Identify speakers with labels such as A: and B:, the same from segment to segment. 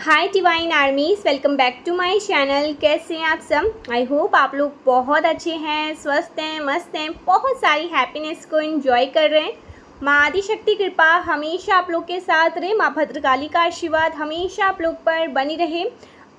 A: Hi divine armies, welcome back to my channel. कैसे हैं आप सब? आई होप आप लोग बहुत अच्छे हैं, स्वस्थ हैं, मस्त हैं, बहुत सारी हैप्पीनेस को एंजॉय कर रहे हैं। माँ आदिशक्ति कृपा हमेशा आप लोग के साथ रहे। माँ भद्रकाली का आशीर्वाद हमेशा आप लोग पर बनी रहे।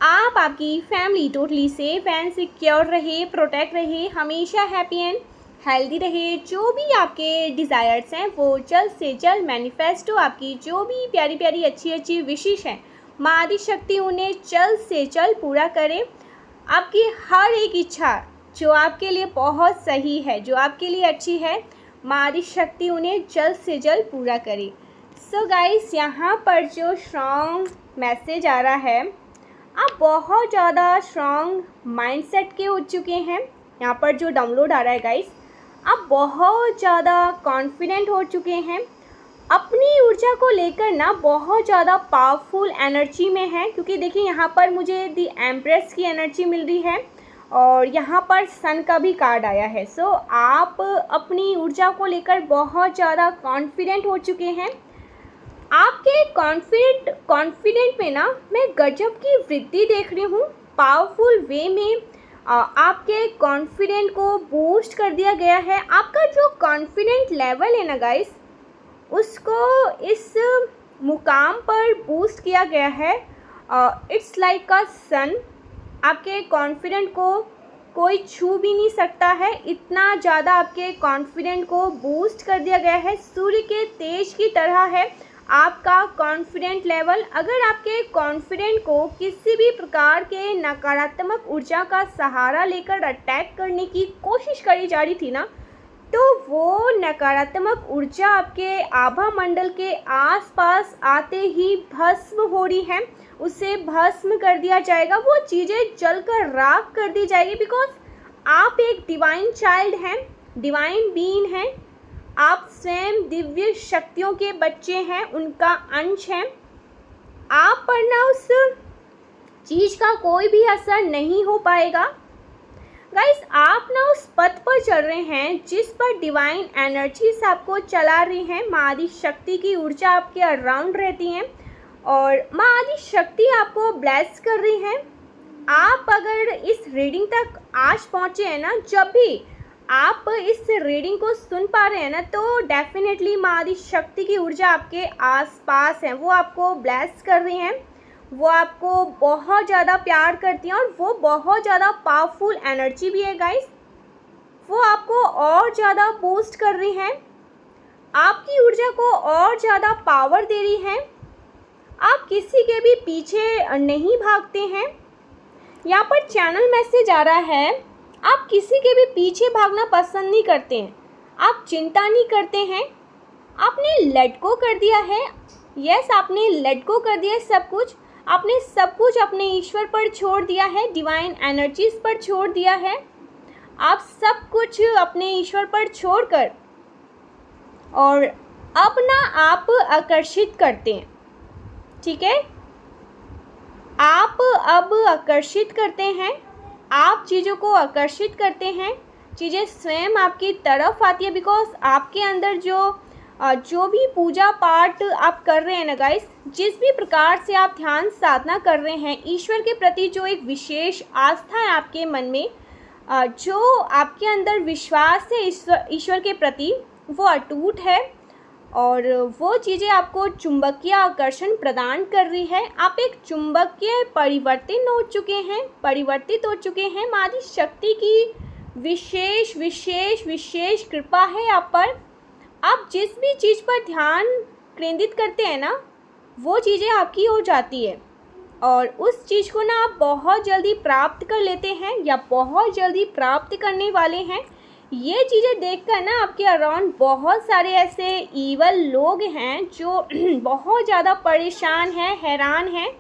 A: आप आपकी family totally safe and secure रहे, प्रोटेक्ट रहे, हमेशा हैप्पी एंड हेल्दी रहे। जो भी आपके डिज़ायर्स हैं वो जल्द से जल्द मैनिफेस्ट हो। आपकी जो भी प्यारी प्यारी अच्छी अच्छी विशेष हैं माँ आदिशक्ति उन्हें जल्द से जल्द पूरा करे। आपकी हर एक इच्छा जो आपके लिए बहुत सही है, जो आपके लिए अच्छी है, माँ आदिशक्ति उन्हें जल्द से जल्द पूरा करे। सो गाइस, यहाँ पर जो स्ट्रॉन्ग मैसेज आ रहा है, आप बहुत ज़्यादा स्ट्रॉन्ग माइंडसेट के हो चुके हैं। यहाँ पर जो डाउनलोड आ रहा है गाइस, आप बहुत ज़्यादा कॉन्फिडेंट हो चुके हैं। अपनी ऊर्जा को लेकर ना बहुत ज़्यादा पावरफुल एनर्जी में है, क्योंकि देखिए यहाँ पर मुझे दी एम्प्रेस की एनर्जी मिल रही है और यहाँ पर सन का भी कार्ड आया है। सो आप अपनी ऊर्जा को लेकर बहुत ज़्यादा कॉन्फिडेंट हो चुके हैं। आपके कॉन्फिडेंट में ना मैं गजब की वृद्धि देख रही हूँ। पावरफुल वे में आपके कॉन्फिडेंट को बूस्ट कर दिया गया है। आपका जो कॉन्फिडेंट लेवल है ना गाइस, उसको इस मुकाम पर बूस्ट किया गया है। इट्स लाइक अ सन। आपके कॉन्फिडेंट को कोई छू भी नहीं सकता है, इतना ज़्यादा आपके कॉन्फिडेंट को बूस्ट कर दिया गया है। सूर्य के तेज की तरह है आपका कॉन्फिडेंट लेवल। अगर आपके कॉन्फिडेंट को किसी भी प्रकार के नकारात्मक ऊर्जा का सहारा लेकर अटैक करने की कोशिश करी जा रही थी ना, तो वो नकारात्मक ऊर्जा आपके आभा मंडल के आसपास आते ही भस्म हो रही है। उसे भस्म कर दिया जाएगा, वो चीज़ें जलकर राख कर दी जाएगी। बिकॉज आप एक डिवाइन चाइल्ड हैं, डिवाइन बीइंग हैं। आप स्वयं दिव्य शक्तियों के बच्चे हैं, उनका अंश हैं। आप पर ना उस चीज़ का कोई भी असर नहीं हो पाएगा। गाइस, आप ना उस पथ पर चल रहे हैं जिस पर डिवाइन एनर्जीज आपको चला रही हैं। माँ आदिशक्ति की ऊर्जा आपके अराउंड रहती हैं और माँ आदिशक्ति आपको ब्लेस कर रही हैं। आप अगर इस रीडिंग तक आज पहुँचे हैं ना, जब भी आप इस रीडिंग को सुन पा रहे हैं ना, तो डेफिनेटली माँ आदिशक्ति की ऊर्जा आपके आसपास है। वो आपको ब्लेस कर रही हैं, वो आपको बहुत ज़्यादा प्यार करती हैं और वो बहुत ज़्यादा पावरफुल एनर्जी भी है गाइस। वो आपको और ज़्यादा बूस्ट कर रही हैं, आपकी ऊर्जा को और ज़्यादा पावर दे रही हैं। आप किसी के भी पीछे नहीं भागते हैं। यहाँ पर चैनल मैसेज आ रहा है, आप किसी के भी पीछे भागना पसंद नहीं करते हैं। आप चिंता नहीं करते हैं। आपने लेट गो कर दिया है। यस, आपने लेट गो कर दिया है सब कुछ। आपने सब कुछ अपने ईश्वर पर छोड़ दिया है, डिवाइन एनर्जीज पर छोड़ दिया है। आप सब कुछ अपने ईश्वर पर छोड़कर और अब ना आप आकर्षित करते हैं। ठीक है, आप अब आकर्षित करते हैं। आप चीज़ों को आकर्षित करते हैं, चीज़ें स्वयं आपकी तरफ आती है। बिकॉज आपके अंदर जो भी पूजा पाठ आप कर रहे हैं ना गाइस, जिस भी प्रकार से आप ध्यान साधना कर रहे हैं, ईश्वर के प्रति जो एक विशेष आस्था है आपके मन में, जो आपके अंदर विश्वास है ईश्वर के प्रति, वो अटूट है और वो चीज़ें आपको चुंबकीय आकर्षण प्रदान कर रही है। आप एक चुंबकीय परिवर्तित हो चुके हैं। माँ आदिशक्ति की विशेष विशेष विशेष कृपा है आप पर। आप जिस भी चीज़ पर ध्यान केंद्रित करते हैं ना, वो चीज़ें आपकी हो जाती है और उस चीज़ को ना आप बहुत जल्दी प्राप्त कर लेते हैं या बहुत जल्दी प्राप्त करने वाले हैं। ये चीज़ें देखकर ना आपके अराउंड बहुत सारे ऐसे ईवल लोग हैं जो बहुत ज़्यादा परेशान हैं, हैरान हैं।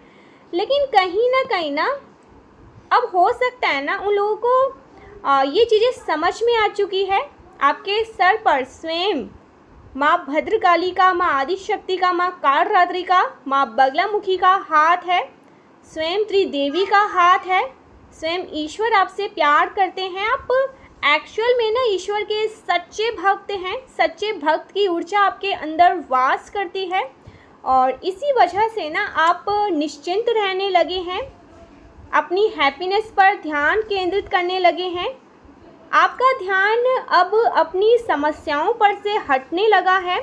A: लेकिन कहीं ना अब हो सकता है ना उन लोगों को ये चीज़ें समझ में आ चुकी है। आपके सर पर स्वयं माँ भद्रकाली का, माँ आदिशक्ति का, माँ कालरात्रि का, माँ बगलामुखी का हाथ है, स्वयं त्रिदेवी का हाथ है। स्वयं ईश्वर आपसे प्यार करते हैं। आप एक्चुअल में ना ईश्वर के सच्चे भक्त हैं। सच्चे भक्त की ऊर्जा आपके अंदर वास करती है और इसी वजह से ना आप निश्चिंत रहने लगे हैं, अपनी हैप्पीनेस पर ध्यान केंद्रित करने लगे हैं। आपका ध्यान अब अपनी समस्याओं पर से हटने लगा है,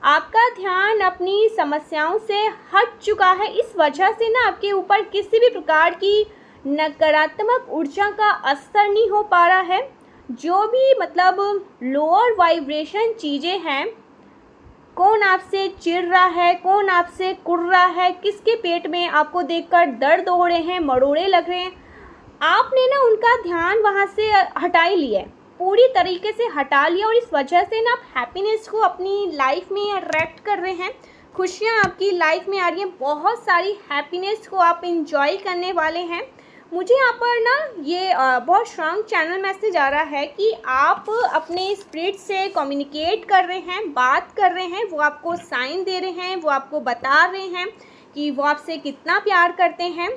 A: आपका ध्यान अपनी समस्याओं से हट चुका है। इस वजह से ना आपके ऊपर किसी भी प्रकार की नकारात्मक ऊर्जा का असर नहीं हो पा रहा है। जो भी मतलब लोअर वाइब्रेशन चीज़ें हैं, कौन आपसे चिढ़ रहा है, कौन आपसे कुढ़ रहा है, किसके पेट में आपको देखकर दर्द हो रहे हैं, मरोड़े लग रहे हैं, आपने ना उनका ध्यान वहाँ से हटा ही लिया है, पूरी तरीके से हटा लिया। और इस वजह से ना आप हैप्पीनेस को अपनी लाइफ में अट्रैक्ट कर रहे हैं, खुशियाँ आपकी लाइफ में आ रही हैं, बहुत सारी हैप्पीनेस को आप इंजॉय करने वाले हैं। मुझे यहाँ पर ना ये बहुत स्ट्रांग चैनल मैसेज आ रहा है कि आप अपने स्पिरिट से कम्युनिकेट कर रहे हैं, बात कर रहे हैं, वो आपको साइन दे रहे हैं, वो आपको बता रहे हैं कि वो आपसे कितना प्यार करते हैं।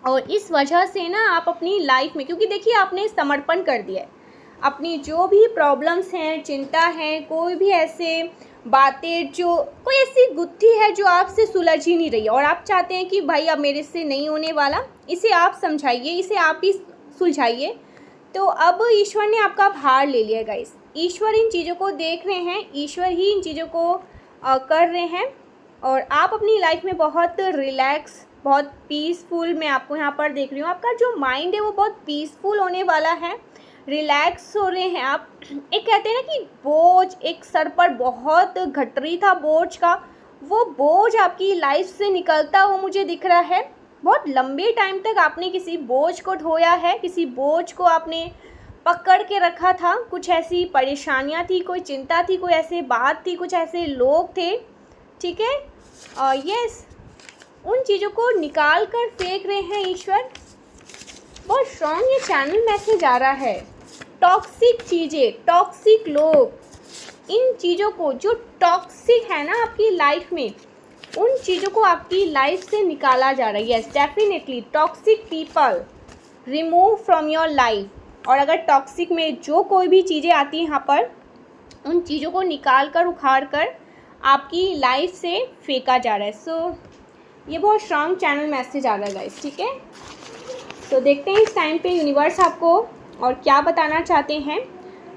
A: और इस वजह से ना आप अपनी लाइफ में, क्योंकि देखिए आपने समर्पण कर दिया है, अपनी जो भी प्रॉब्लम्स हैं, चिंता है, कोई भी ऐसे बातें, जो कोई ऐसी गुत्थी है जो आपसे सुलझ ही नहीं रही और आप चाहते हैं कि भाई अब मेरे से नहीं होने वाला, इसे आप समझाइए, इसे आप ही सुलझाइए। तो अब ईश्वर ने आपका भार ले लिया गाइस, ईश्वर इन चीज़ों को देख रहे हैं, ईश्वर ही इन चीज़ों को कर रहे हैं और आप अपनी लाइफ में बहुत रिलैक्स, बहुत पीसफुल, मैं आपको यहाँ पर देख रही हूँ, आपका जो माइंड है वो बहुत पीसफुल होने वाला है, रिलैक्स हो रहे हैं आप। एक कहते हैं ना कि बोझ एक सर पर बहुत घटरी था बोझ का, वो बोझ आपकी लाइफ से निकलता हुआ मुझे दिख रहा है। बहुत लंबे टाइम तक आपने किसी बोझ को ढोया है, किसी बोझ को आपने पकड़ के रखा था, कुछ ऐसी परेशानियां थी, कोई चिंता थी, कोई ऐसी बात थी, कुछ ऐसे लोग थे, ठीक है। यस, उन चीज़ों को निकाल कर फेंक रहे हैं ईश्वर। बहुत स्ट्रॉन्ग ये चैनल मैसेज आ रहा है। टॉक्सिक चीज़ें, टॉक्सिक लोग, इन चीज़ों को जो टॉक्सिक है ना आपकी लाइफ में, उन चीज़ों को आपकी लाइफ से निकाला जा रहा है। Yes, definitely toxic people remove from your life. और अगर टॉक्सिक में जो कोई भी चीज़ें आती हैं यहाँ पर, उन चीज़ों को निकाल कर, उखाड़ कर आपकी लाइफ से फेंका जा रहा है। सो ये बहुत स्ट्रॉन्ग चैनल मैसेज आ रहा है गाइस, ठीक है। तो देखते हैं इस टाइम पे यूनिवर्स आपको और क्या बताना चाहते हैं,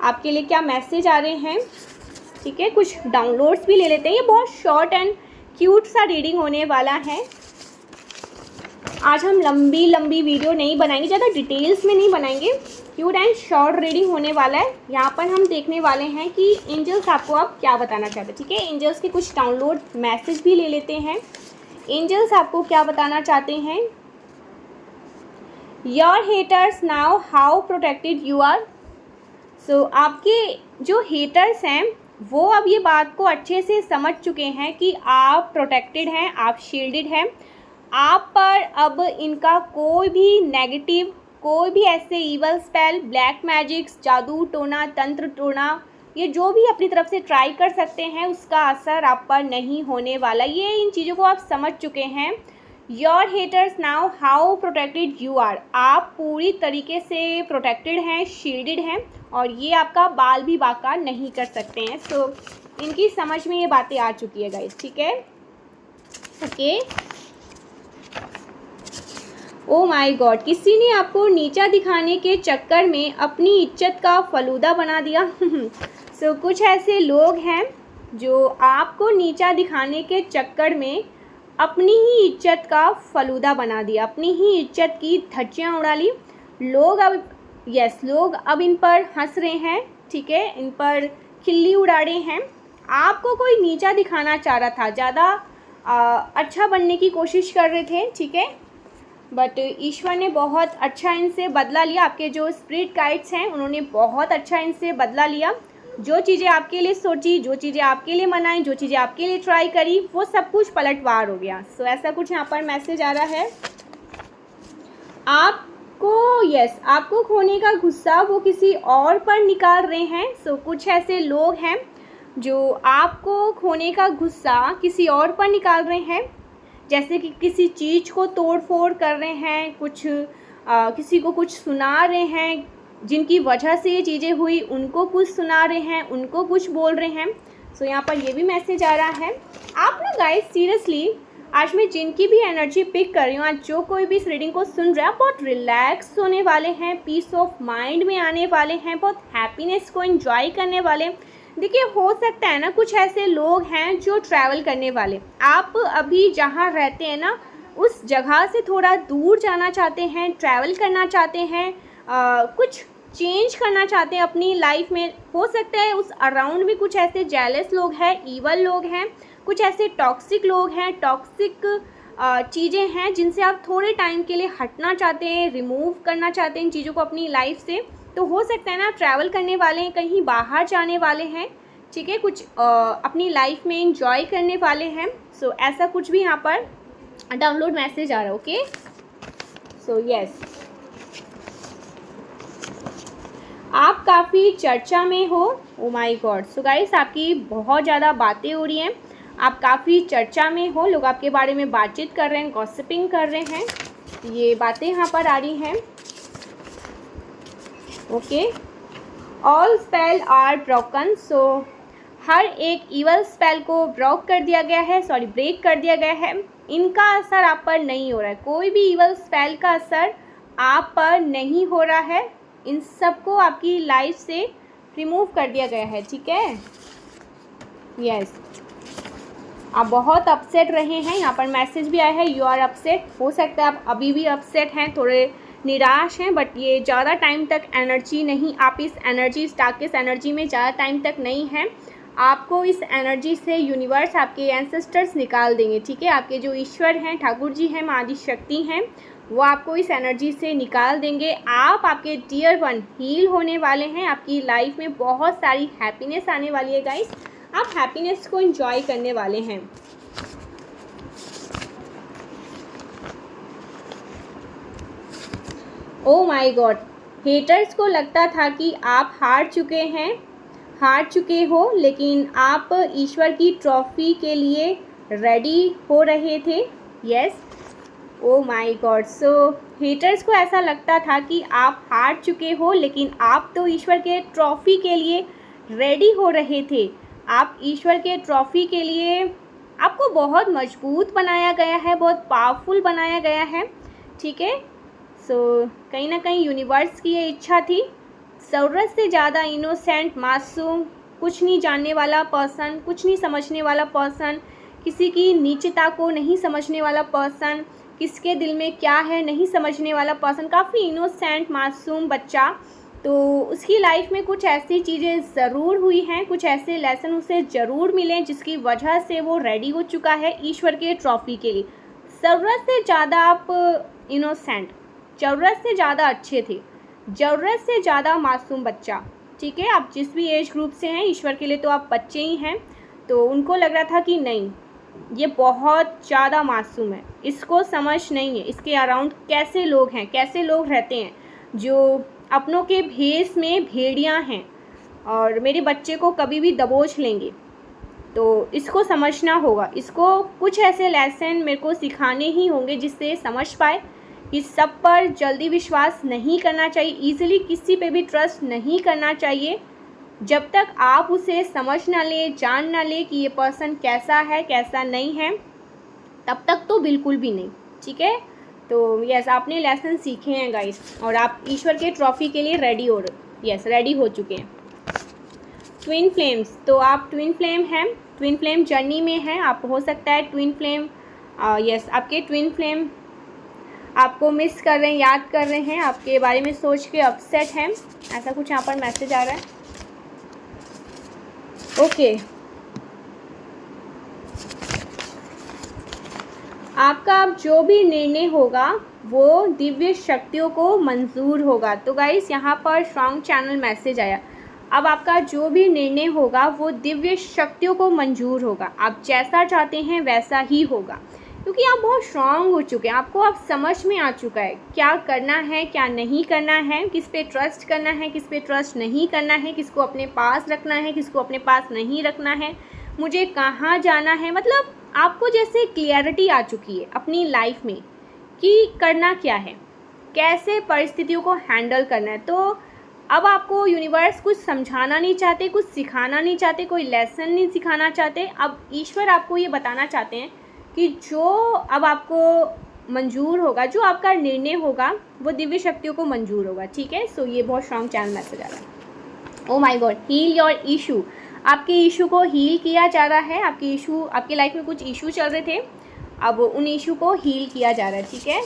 A: आपके लिए क्या मैसेज आ रहे हैं, ठीक है। कुछ डाउनलोड्स भी ले लेते हैं, ये बहुत शॉर्ट एंड क्यूट सा रीडिंग होने वाला है। आज हम लंबी वीडियो नहीं बनाएंगे, ज़्यादा डिटेल्स में नहीं बनाएंगे, क्यूट एंड शॉर्ट रीडिंग होने वाला है। यहाँ पर हम देखने वाले हैं कि एंजल्स आपको आप क्या बताना चाहते हैं, ठीक है। एंजल्स के कुछ डाउनलोड मैसेज भी ले लेते हैं। एंजल्स आपको क्या बताना चाहते हैं। Your haters now how protected you are. So आपके जो हेटर्स हैं वो अब ये बात को अच्छे से समझ चुके हैं कि आप प्रोटेक्टेड हैं, आप शील्डेड हैं। आप पर अब इनका कोई भी नेगेटिव, कोई भी ऐसे ईवल स्पेल, ब्लैक मैजिक्स, जादू टोना, तंत्र टोना, ये जो भी अपनी तरफ से ट्राई कर सकते हैं, उसका असर आप पर नहीं होने वाला। ये इन चीज़ों को आप समझ चुके हैं। Your haters now how protected you are. आप पूरी तरीके से प्रोटेक्टेड हैं, शील्डेड हैं और ये आपका बाल भी बाका नहीं कर सकते हैं। सो इनकी समझ में ये बातें आ चुकी है गाइस, ठीक है। ओके, ओ माय गॉड, किसी ने आपको नीचा दिखाने के चक्कर में अपनी इज्जत का फलूदा बना दिया। सो कुछ ऐसे लोग हैं जो आपको नीचा दिखाने के चक्कर में अपनी ही इज्जत का फलूदा बना दिया, अपनी ही इज्जत की धज्जियाँ उड़ा ली। लोग अब लोग अब इन पर हंस रहे हैं, ठीक है, इन पर खिल्ली उड़ा रहे हैं। आपको कोई नीचा दिखाना चाह रहा था, ज़्यादा अच्छा बनने की कोशिश कर रहे थे, ठीक है, बट ईश्वर ने बहुत अच्छा इनसे बदला लिया। आपके जो स्पिरिट गाइड्स हैं उन्होंने बहुत अच्छा इनसे बदला लिया। जो चीज़ें आपके लिए सोची, जो चीज़ें आपके लिए मनाई, जो चीज़ें आपके लिए ट्राई करी, वो सब कुछ पलटवार हो गया। सो ऐसा कुछ यहाँ पर मैसेज आ रहा है। आपको खोने का गुस्सा वो किसी और पर निकाल रहे हैं। सो कुछ ऐसे लोग हैं जो आपको खोने का गुस्सा किसी और पर निकाल रहे हैं, जैसे कि किसी चीज़ को तोड़ फोड़ कर रहे हैं, किसी को कुछ सुना रहे हैं, जिनकी वजह से ये चीज़ें हुई उनको कुछ सुना रहे हैं, उनको कुछ बोल रहे हैं। सो यहाँ पर ये भी मैसेज आ रहा है। आप ना गाइस सीरियसली आज मैं जिनकी भी एनर्जी पिक कर रही हूँ, आज जो कोई भी इस रीडिंग को सुन रहा है, बहुत रिलैक्स होने वाले हैं, पीस ऑफ माइंड में आने वाले हैं, बहुत हैप्पीनेस को एंजॉय करने वाले। देखिए हो सकता है ना कुछ ऐसे लोग हैं जो ट्रैवल करने वाले, आप अभी जहाँ रहते हैं ना उस जगह से थोड़ा दूर जाना चाहते हैं, ट्रैवल करना चाहते हैं, कुछ चेंज करना चाहते हैं अपनी लाइफ में। हो सकता है उस अराउंड भी कुछ ऐसे जेलस लोग हैं, ईवल लोग हैं, कुछ ऐसे टॉक्सिक लोग हैं, टॉक्सिक चीज़ें हैं जिनसे आप थोड़े टाइम के लिए हटना चाहते हैं, रिमूव करना चाहते हैं इन चीज़ों को अपनी लाइफ से। तो हो सकता है ना ट्रैवल करने वाले हैं, कहीं बाहर जाने वाले हैं, ठीक है, कुछ अपनी लाइफ में इंजॉय करने वाले हैं। सो ऐसा कुछ भी यहाँ पर डाउनलोड मैसेज आ रहा है। ओके, सो यस, आप काफ़ी चर्चा में हो। ओ माय गॉड, सो गाइस आपकी बहुत ज़्यादा बातें हो रही हैं, आप काफ़ी चर्चा में हो, लोग आपके बारे में बातचीत कर रहे हैं, गॉसिपिंग कर रहे हैं, ये बातें यहाँ पर आ रही हैं। Okay, all spell are broken, so हर एक ईवल स्पेल को ब्रेक कर दिया गया है। इनका असर आप पर नहीं हो रहा है, कोई भी ईवल स्पेल का असर आप पर नहीं हो रहा है, इन सब को आपकी लाइफ से रिमूव कर दिया गया है, ठीक है। यस, आप बहुत अपसेट रहे हैं, यहाँ पर मैसेज भी आया है यू आर अपसेट। हो सकता है आप अभी भी अपसेट हैं, थोड़े निराश हैं, बट ये ज़्यादा टाइम तक एनर्जी नहीं, आप इस एनर्जी, डार्केस्ट एनर्जी में ज़्यादा टाइम तक नहीं हैं। आपको इस एनर्जी से यूनिवर्स, आपके एंसेस्टर्स निकाल देंगे, ठीक है। आपके जो ईश्वर हैं, ठाकुर जी हैं, माँ आदि शक्ति हैं, वो आपको इस एनर्जी से निकाल देंगे। आपके डियर वन हील होने वाले हैं, आपकी लाइफ में बहुत सारी हैप्पीनेस आने वाली है गाइस, आप हैप्पीनेस को एंजॉय करने वाले हैं। ओ माय गॉड, हेटर्स को लगता था कि आप हार चुके हो, लेकिन आप ईश्वर की ट्रॉफी के लिए रेडी हो रहे थे। Yes, O my God, so haters को ऐसा लगता था कि आप हार चुके हो, लेकिन आप तो ईश्वर के ट्रॉफी के लिए रेडी हो रहे थे। आप ईश्वर के ट्रॉफी के लिए, आपको बहुत मजबूत बनाया गया है, बहुत पावरफुल बनाया गया है, ठीक है। सो कहीं ना कहीं यूनिवर्स की ये इच्छा थी, ज़रूरत से ज़्यादा इनोसेंट, मासूम, कुछ नहीं जानने वाला पर्सन, कुछ नहीं समझने वाला पर्सन, किसी की नीचता को नहीं समझने वाला पर्सन, किसके दिल में क्या है नहीं समझने वाला पर्सन, काफ़ी इनोसेंट मासूम बच्चा। तो उसकी लाइफ में कुछ ऐसी चीज़ें ज़रूर हुई हैं, कुछ ऐसे लेसन उसे ज़रूर मिले जिसकी वजह से वो रेडी हो चुका है ईश्वर के ट्रॉफी के लिए। ज़रूरत से ज़्यादा आप इनोसेंट, ज़रूरत से ज़्यादा अच्छे थे, ज़रूरत से ज़्यादा मासूम बच्चा, ठीक है। आप जिस भी एज ग्रुप से हैं, ईश्वर के लिए तो आप बच्चे ही हैं। तो उनको लग रहा था कि नहीं, ये बहुत ज़्यादा मासूम है, इसको समझ नहीं है इसके अराउंड कैसे लोग हैं, कैसे लोग रहते हैं जो अपनों के भेष में भेड़ियाँ हैं और मेरे बच्चे को कभी भी दबोच लेंगे। तो इसको समझना होगा, इसको कुछ ऐसे लेसन मेरे को सिखाने ही होंगे जिससे समझ पाए। इस सब पर जल्दी विश्वास नहीं करना चाहिए, ईजिली किसी पे भी ट्रस्ट नहीं करना चाहिए जब तक आप उसे समझ ना ले, जान ना ले कि ये पर्सन कैसा है कैसा नहीं है, तब तक तो बिल्कुल भी नहीं, ठीक है। तो यस, आपने लेसन सीखे हैं गाइस और आप ईश्वर के ट्रॉफी के लिए रेडी हो चुके हैं। ट्विन फ्लेम्स, तो आप ट्विन फ्लेम हैं, ट्विन फ्लेम जर्नी में हैं। आप हो सकता है ट्विन फ्लेम, यस, आपके ट्विन फ्लेम आपको मिस कर रहे हैं, याद कर रहे हैं, आपके बारे में सोच के अपसेट हैं, ऐसा कुछ यहाँ पर मैसेज आ रहा है। ओके, आपका अब जो भी निर्णय होगा वो दिव्य शक्तियों को मंजूर होगा। तो गाइस यहाँ पर स्ट्रॉन्ग चैनल मैसेज आया, अब आपका जो भी निर्णय होगा वो दिव्य शक्तियों को मंजूर होगा। आप जैसा चाहते हैं वैसा ही होगा, क्योंकि आप बहुत स्ट्रांग हो चुके हैं, आपको अब समझ में आ चुका है क्या करना है क्या नहीं करना है, किस पे ट्रस्ट करना है किस पे ट्रस्ट नहीं करना है, किसको अपने पास रखना है किसको अपने पास नहीं रखना है, मुझे कहाँ जाना है। मतलब आपको जैसे क्लियरिटी आ चुकी है अपनी लाइफ में कि करना क्या है, कैसे परिस्थितियों को हैंडल करना है। तो अब आपको यूनिवर्स कुछ समझाना नहीं चाहते, कुछ सिखाना नहीं चाहते, कोई लेसन नहीं सिखाना चाहते। अब ईश्वर आपको ये बताना चाहते हैं कि जो अब आपको मंजूर होगा, जो आपका निर्णय होगा वो दिव्य शक्तियों को मंजूर होगा। ठीक है, सो ये बहुत स्ट्रॉन्ग चैनल मैसेज आ रहा है। Oh my god, heal your issue. आपके इशू को हील किया जा रहा है। आपके इशू, आपके लाइफ में कुछ इशू चल रहे थे, अब उन इशू को हील किया जा रहा है। ठीक है,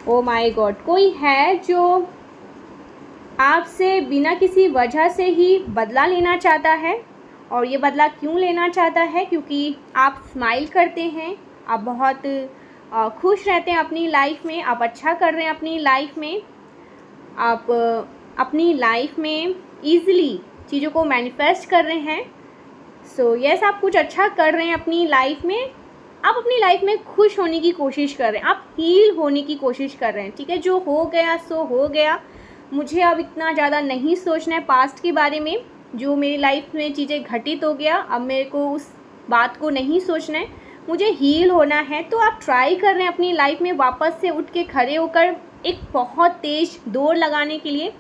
A: ओ माय गॉड, कोई है जो आपसे बिना किसी वजह से ही बदला लेना चाहता है। और ये बदला क्यों लेना चाहता है? क्योंकि आप स्माइल करते हैं, आप बहुत खुश रहते हैं अपनी लाइफ में, आप अच्छा कर रहे हैं अपनी लाइफ में, आप अपनी लाइफ में ईज़िली चीज़ों को मैनिफेस्ट कर रहे हैं। सो यस, आप कुछ अच्छा कर रहे हैं अपनी लाइफ में, आप अपनी लाइफ में खुश होने की कोशिश कर रहे हैं, आप हील होने की कोशिश कर रहे हैं। ठीक है, जो हो गया सो हो गया, मुझे अब इतना ज़्यादा नहीं सोचना है पास्ट के बारे में। जो मेरी लाइफ में चीज़ें घटित हो गया, अब मेरे को उस बात को नहीं सोचना है, मुझे हील होना है। तो आप ट्राई कर रहे हैं अपनी लाइफ में वापस से उठ के खड़े होकर एक बहुत तेज़ दौड़ लगाने के लिए।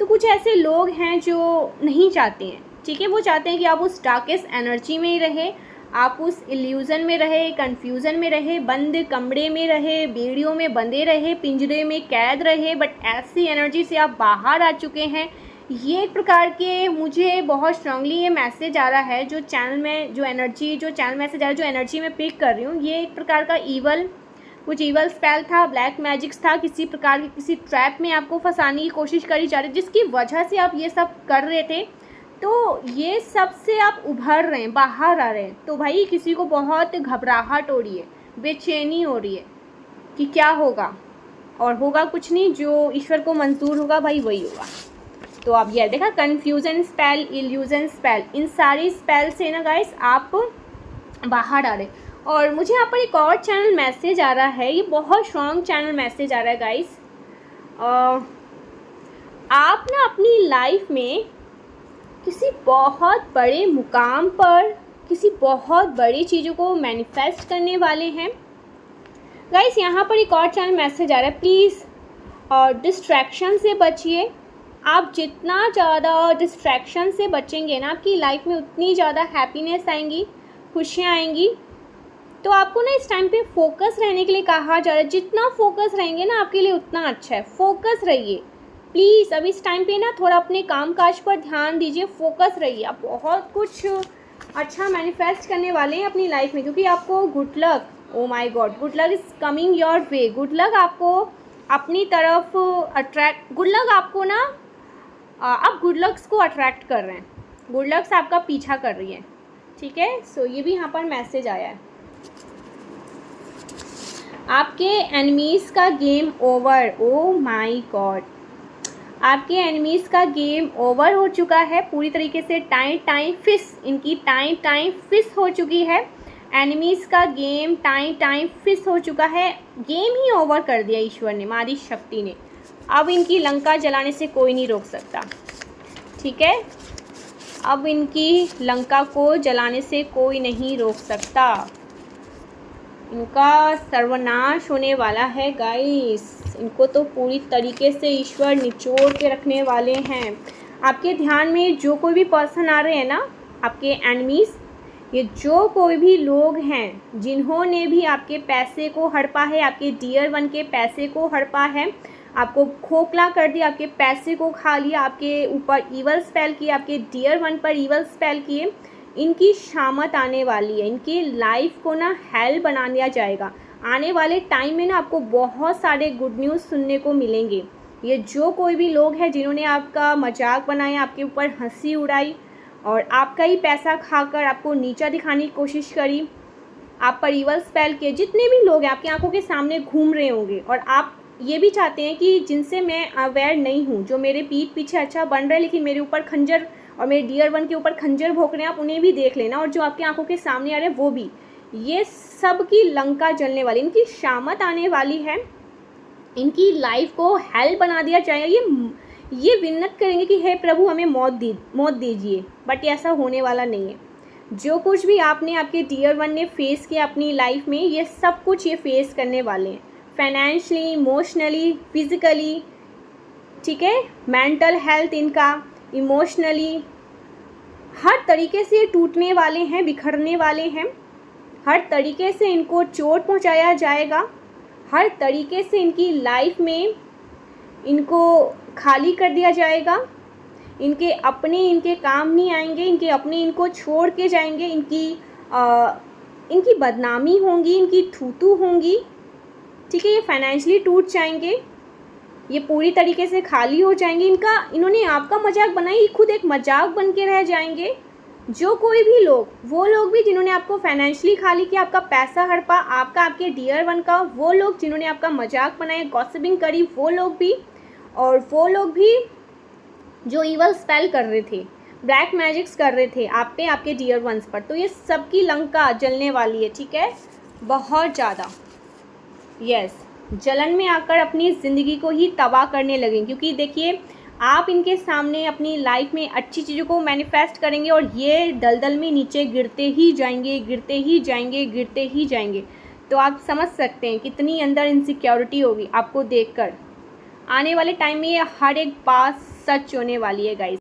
A: तो कुछ ऐसे लोग हैं जो नहीं चाहते हैं, ठीक है, वो चाहते हैं कि आप उस डार्केस्ट एनर्जी में ही रहे, आप उस इल्यूज़न में रहे, कन्फ्यूज़न में रहे, बंद कमरे में रहे, बेड़ियों में बंधे रहे, पिंजरे में कैद रहे। बट ऐसी एनर्जी से आप बाहर आ चुके हैं। ये एक प्रकार के, मुझे बहुत स्ट्रांगली ये मैसेज आ रहा है, जो चैनल में जो एनर्जी, जो चैनल मैसेज आ रहा है, जो एनर्जी मैं पिक कर रही हूँ, ये एक प्रकार का ईवल, कुछ ईवल स्पेल था, ब्लैक मैजिक्स था, किसी प्रकार के किसी ट्रैप में आपको फंसाने की कोशिश करी जा रही, जिसकी वजह से आप ये सब कर रहे थे। तो ये सब से आप उभर रहे हैं, बाहर आ रहे हैं। तो भाई किसी को बहुत घबराहट हो रही है, बेचैनी हो रही है कि क्या होगा, और होगा कुछ नहीं, जो ईश्वर को मंजूर होगा भाई वही होगा। तो आप ये देखा, कन्फ्यूज़न स्पेल, इल्यूज़न स्पेल, इन सारी स्पेल से ना गाइस आप बाहर आ रहे। और मुझे यहाँ पर एक और चैनल मैसेज आ रहा है, ये बहुत स्ट्रॉन्ग चैनल मैसेज आ रहा है गाइस। आप ना अपनी लाइफ में किसी बहुत बड़े मुकाम पर, किसी बहुत बड़ी चीज़ों को मैनिफेस्ट करने वाले हैं गाइस। यहाँ पर एक और चैनल मैसेज आ रहा है, प्लीज़ और डिस्ट्रैक्शन से बचिए। आप जितना ज़्यादा डिस्ट्रैक्शन से बचेंगे ना, आपकी लाइफ में उतनी ज़्यादा हैप्पीनेस आएंगी, खुशियाँ आएंगी। तो आपको ना इस टाइम पे फोकस रहने के लिए कहा जा रहा है। जितना फोकस रहेंगे ना आपके लिए उतना अच्छा है। फोकस रहिए प्लीज़। अब इस टाइम पे ना थोड़ा अपने काम काज पर ध्यान दीजिए, फोकस रहिए। आप बहुत कुछ अच्छा मैनिफेस्ट करने वाले हैं अपनी लाइफ में, क्योंकि आपको good luck, O my God, good luck is coming your way. Good luck आपको अपनी तरफ अट्रैक्ट, गुड लक आपको ना, आप गुड लक्स को अट्रैक्ट कर रहे हैं, गुड लक्स आपका पीछा कर रही है। ठीक है, सो ये भी यहाँ पर मैसेज आया है। आपके एनिमीज़ का game over, O my God, आपके एनिमीज़ का गेम ओवर हो चुका है पूरी तरीके से। टाइम फिश, इनकी टाइम फिश हो चुकी है। एनिमीज़ का गेम टाइम फिश हो चुका है। गेम ही ओवर कर दिया ईश्वर ने, माँ आदि शक्ति ने। अब इनकी लंका जलाने से कोई नहीं रोक सकता। ठीक है, अब इनकी लंका को जलाने से कोई नहीं रोक सकता। इनका सर्वनाश होने वाला है गाइस। इनको तो पूरी तरीके से ईश्वर निचोड़ के रखने वाले हैं। आपके ध्यान में जो कोई भी पर्सन आ रहे हैं ना, आपके एनिमीज़, ये जो कोई भी लोग हैं जिन्होंने भी आपके पैसे को हड़पा है, आपके डियर वन के पैसे को हड़पा है, आपको खोखला कर दिया, आपके पैसे को खा लिया, आपके ऊपर ईवल स्पेल किए, आपके डियर वन पर ईवल स्पेल किए, इनकी शामत आने वाली है। इनकी लाइफ को ना हेल बना दिया जाएगा। आने वाले टाइम में ना आपको बहुत सारे गुड न्यूज़ सुनने को मिलेंगे। ये जो कोई भी लोग हैं जिन्होंने आपका मजाक बनाया, आपके ऊपर हंसी उड़ाई और आपका ही पैसा खाकर आपको नीचा दिखाने की कोशिश करी, आप पर ईवल स्पेल किए, जितने भी लोग हैं आपकी आंखों के सामने घूम रहे होंगे। और आप ये भी चाहते हैं कि जिनसे मैं अवेयर नहीं हूँ, जो मेरे पीठ पीछे अच्छा बन रहा है लेकिन मेरे ऊपर खंजर और मेरे डियर वन के ऊपर खंजर भोंक रहे हैं, आप उन्हें भी देख लेना। और जो आपकी आंखों के सामने आ रहे हैं वो भी, ये सब की लंका जलने वाली, इनकी शामत आने वाली है। इनकी लाइफ को हेल बना दिया जाएगा। ये विन्नत करेंगे कि हे प्रभु हमें मौत दीजिए, बट ऐसा होने वाला नहीं है। जो कुछ भी आपने, आपके डियर वन ने फेस किया अपनी लाइफ में, ये सब कुछ ये फेस करने वाले हैं। फाइनेंशियली, इमोशनली, फिज़िकली, ठीक है, मेंटल हेल्थ इनका, इमोशनली, हर तरीके से टूटने वाले हैं, बिखरने वाले हैं। हर तरीके से इनको चोट पहुंचाया जाएगा, हर तरीके से इनकी लाइफ में इनको खाली कर दिया जाएगा। इनके अपने इनके काम नहीं आएंगे, इनके अपने इनको छोड़ के जाएंगे, इनकी बदनामी होंगी, इनकी थूथू होंगी, ठीक है। ये फाइनेंशियली टूट जाएंगे, ये पूरी तरीके से खाली हो जाएंगे। इन्होंने आपका मजाक बनाई, ये खुद एक मजाक बन के रह जाएंगे। जो कोई भी लोग, वो लोग भी जिन्होंने आपको फाइनेंशियली खाली किया, आपका पैसा हड़पा, आपके डियर वन का, वो लोग जिन्होंने आपका मजाक बनाया, गॉसिपिंग करी, वो लोग भी, और वो लोग भी जो ईवल स्पेल कर रहे थे, ब्लैक मैजिक्स कर रहे थे आप पे, आपके डियर वंस पर, तो ये सबकी लंका जलने वाली है, ठीक है, बहुत ज़्यादा। यस, जलन में आकर अपनी ज़िंदगी को ही तबाह करने लगेंगे, क्योंकि देखिए आप इनके सामने अपनी लाइफ में अच्छी चीज़ों को मैनिफेस्ट करेंगे और ये दलदल में नीचे गिरते ही जाएंगे, गिरते ही जाएंगे, गिरते ही जाएंगे। तो आप समझ सकते हैं कितनी अंदर इनसिक्योरिटी होगी आपको देखकर। आने वाले टाइम में ये हर एक बात सच होने वाली है गाइस।